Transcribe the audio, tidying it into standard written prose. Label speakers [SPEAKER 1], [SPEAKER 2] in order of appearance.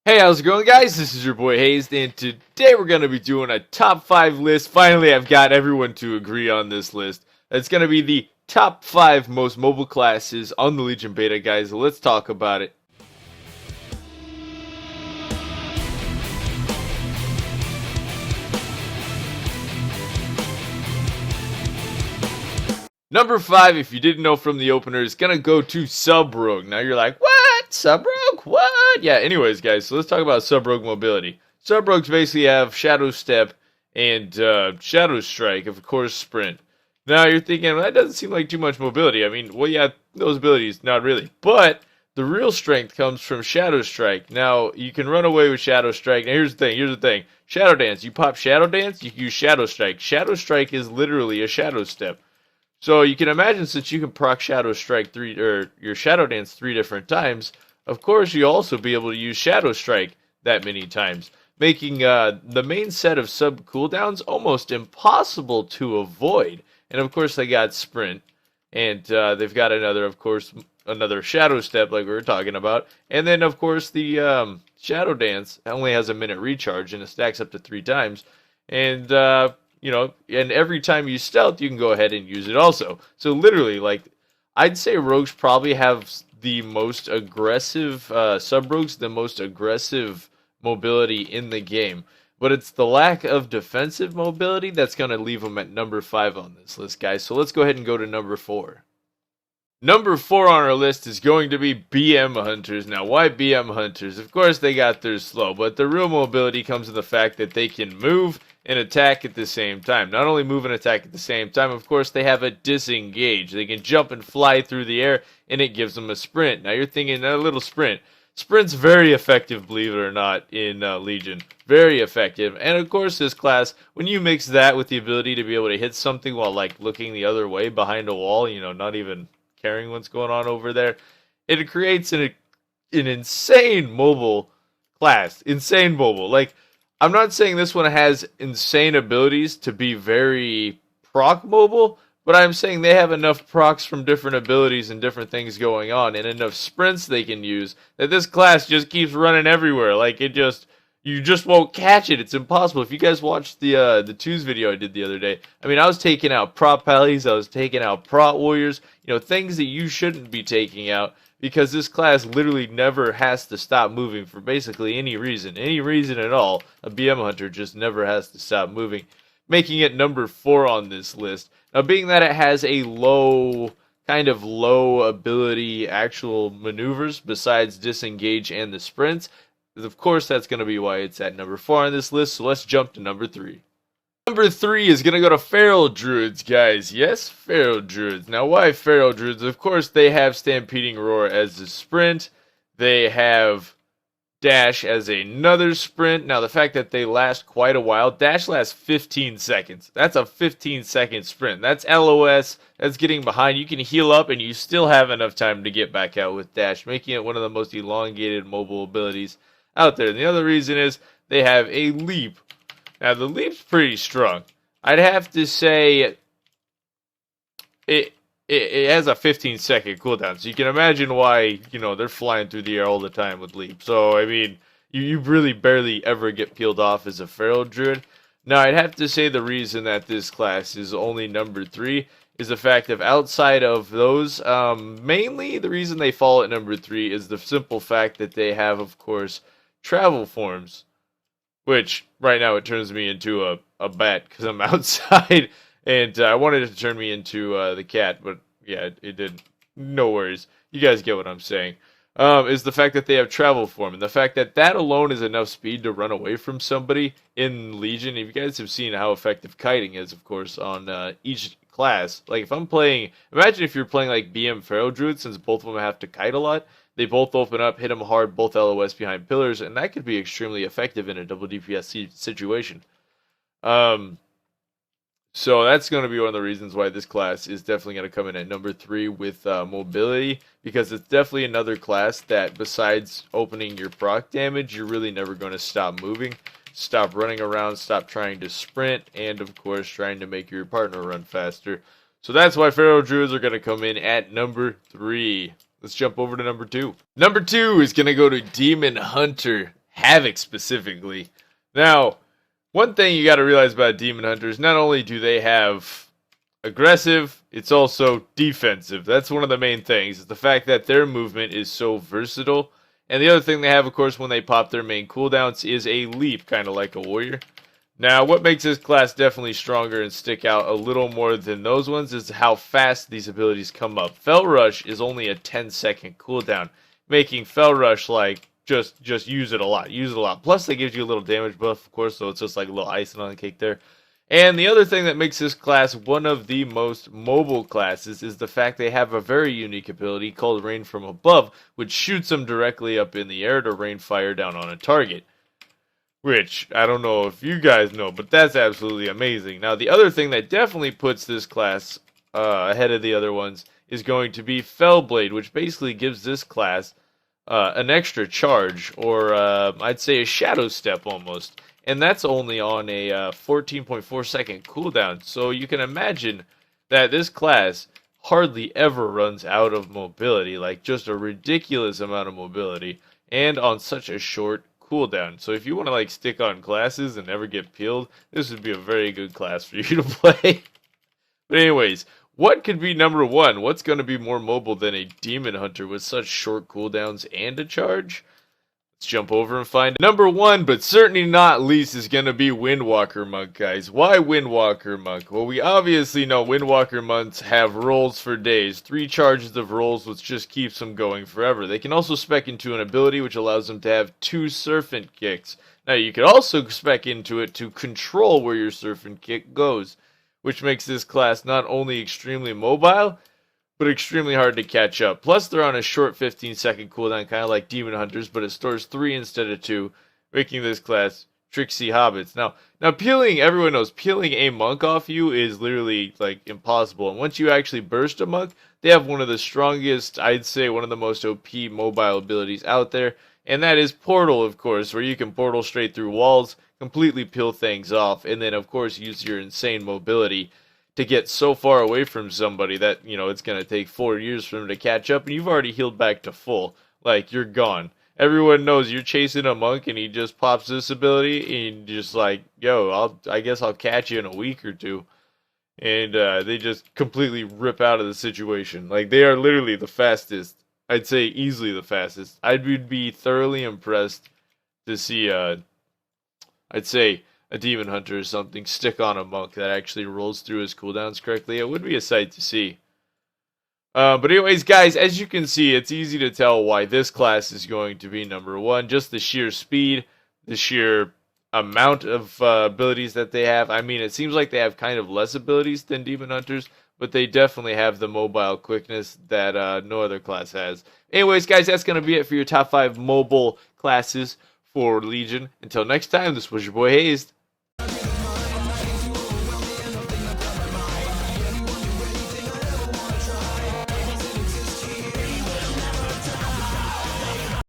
[SPEAKER 1] Hey, how's it going, guys? This is your boy Hazzed, and today we're going to be doing a top 5 list. Finally, I've got everyone to agree on this list. It's going to be the top 5 most mobile classes on the Legion beta, guys. So let's talk about it. Number 5, if you didn't know from the opener, is going to go to Sub-Rogue. Now you're like, what? Sub-Rogue? What? Yeah, anyways, guys, so let's talk about Sub-Rogue mobility. Sub-Rogues basically have Shadow Step and Shadow Strike, of course, Sprint. Now you're thinking, well, that doesn't seem like too much mobility. I mean, well, yeah, those abilities, not really. But the real strength comes from Shadow Strike. Now, you can run away with Shadow Strike. Now, here's the thing. Shadow Dance. You pop Shadow Dance, you can use Shadow Strike. Shadow Strike is literally a Shadow Step. So you can imagine, since you can proc Shadow Strike your Shadow Dance 3 different times, of course you'll also be able to use Shadow Strike that many times, making the main set of sub cooldowns almost impossible to avoid. And of course they got Sprint, and they've got another Shadow Step like we were talking about, and then of course the Shadow Dance only has a minute recharge and it stacks up to 3 times, and and every time you stealth, you can go ahead and use it also. So literally, like, I'd say rogues probably have the most aggressive, sub-rogues, the most aggressive mobility in the game. But it's the lack of defensive mobility that's going to leave them at number 5 on this list, guys. So let's go ahead and go to number 4. Number 4 on our list is going to be BM Hunters. Now, why BM Hunters? Of course, they got their slow, but the real mobility comes in the fact that they can move and attack at the same time. Not only move and attack at the same time, of course, they have a disengage. They can jump and fly through the air, and it gives them a sprint. Now, you're thinking a little sprint. Sprint's very effective, believe it or not, in Legion. Very effective. And, of course, this class, when you mix that with the ability to be able to hit something while, like, looking the other way behind a wall, not even caring what's going on over there, it creates an insane mobile class. Insane mobile. Like, I'm not saying this one has insane abilities to be very proc mobile, but I'm saying they have enough procs from different abilities and different things going on, and enough sprints they can use, that this class just keeps running everywhere. Like, you just won't catch it. It's impossible. If you guys watched the twos video I did the other day, I mean, I was taking out prop pallies, I was taking out prot warriors, things that you shouldn't be taking out, because this class literally never has to stop moving for basically any reason at all. A BM Hunter just never has to stop moving, making it number 4 on this list. Now, being that it has a low ability actual maneuvers besides disengage and the sprints, of course that's going to be why it's at number 4 on this list. So let's jump to number 3. Number 3 is going to go to Feral Druids, guys. Yes, Feral Druids. Now, why Feral Druids? Of course, they have Stampeding Roar as a sprint. They have Dash as another sprint. Now, the fact that they last quite a while, Dash lasts 15 seconds. That's a 15-second sprint. That's LOS. That's getting behind. You can heal up, and you still have enough time to get back out with Dash, making it one of the most elongated mobile abilities out there. And the other reason is they have a Leap. Now, the Leap's pretty strong. I'd have to say it has a 15-second cooldown, so you can imagine why, they're flying through the air all the time with Leap. So, I mean, you really barely ever get peeled off as a Feral Druid. Now, I'd have to say the reason that this class is only number 3 is the fact of, outside of those, mainly the reason they fall at number 3 is the simple fact that they have, of course, travel forms. Which, right now, it turns me into a bat because I'm outside, and I wanted it to turn me into the cat, but yeah, it didn't. No worries. You guys get what I'm saying. Is the fact that they have travel form, and the fact that that alone is enough speed to run away from somebody in Legion. If you guys have seen how effective kiting is, of course, on each class. Like, if I'm playing, imagine if you're playing like BM Feral Druid, since both of them have to kite a lot. They both open up, hit them hard, both LOS behind pillars, and that could be extremely effective in a double DPS situation. So that's going to be one of the reasons why this class is definitely going to come in at number 3 with mobility, because it's definitely another class that, besides opening your proc damage, you're really never going to stop moving, stop running around, stop trying to sprint, and of course trying to make your partner run faster. So that's why Feral Druids are going to come in at number 3. Let's jump over to number 2. Number 2 is going to go to Demon Hunter Havoc specifically. Now, one thing you got to realize about Demon Hunters, not only do they have aggressive, it's also defensive. That's one of the main things, is the fact that their movement is so versatile. And the other thing they have, of course, when they pop their main cooldowns is a leap, kind of like a warrior. Now, what makes this class definitely stronger and stick out a little more than those ones is how fast these abilities come up. Fel Rush is only a 10-second cooldown, making Fel Rush like just use it a lot. Use it a lot. Plus, they gives you a little damage buff, of course, so it's just like a little icing on the cake there. And the other thing that makes this class one of the most mobile classes is the fact they have a very unique ability called Rain from Above, which shoots them directly up in the air to rain fire down on a target. Which, I don't know if you guys know, but that's absolutely amazing. Now, the other thing that definitely puts this class ahead of the other ones is going to be Fellblade, which basically gives this class an extra charge, or I'd say a shadow step almost. And that's only on a 14.4 second cooldown. So you can imagine that this class hardly ever runs out of mobility, like just a ridiculous amount of mobility, and on such a short cooldown. So if you want to like stick on classes and never get peeled, this would be a very good class for you to play. But anyways, what could be number one? What's going to be more mobile than a Demon Hunter with such short cooldowns and a charge? Let's jump over and find number one, but certainly not least, is going to be Windwalker Monk, guys. Why Windwalker Monk? Well, we obviously know Windwalker Monks have rolls for days. 3 charges of rolls, which just keeps them going forever. They can also spec into an ability which allows them to have 2 Serpent Kicks. Now, you could also spec into it to control where your Serpent Kick goes, which makes this class not only extremely mobile, but extremely hard to catch up. Plus, they're on a short 15-second cooldown, kind of like Demon Hunters, but it stores 3 instead of 2, making this class tricksy hobbits. Now peeling, everyone knows, peeling a monk off you is literally, like, impossible. And once you actually burst a monk, they have one of the strongest, I'd say one of the most OP mobile abilities out there, and that is Portal, of course, where you can portal straight through walls, completely peel things off, and then, of course, use your insane mobility to get so far away from somebody that, you know, it's going to take 4 years for them to catch up, and you've already healed back to full. Like, you're gone. Everyone knows you're chasing a monk, and he just pops this ability, and just like, yo, I guess I'll catch you in a week or two. And they just completely rip out of the situation. Like, they are literally the fastest. I'd say easily the fastest. I would be thoroughly impressed to see, I'd say, a Demon Hunter or something stick on a monk that actually rolls through his cooldowns correctly. It would be a sight to see. But anyways, guys, as you can see, it's easy to tell why this class is going to be number one. Just the sheer speed, the sheer amount of abilities that they have. I mean, it seems like they have kind of less abilities than Demon Hunters, but they definitely have the mobile quickness that no other class has. Anyways, guys, that's going to be it for your top 5 mobile classes for Legion. Until next time, this was your boy Hazzed.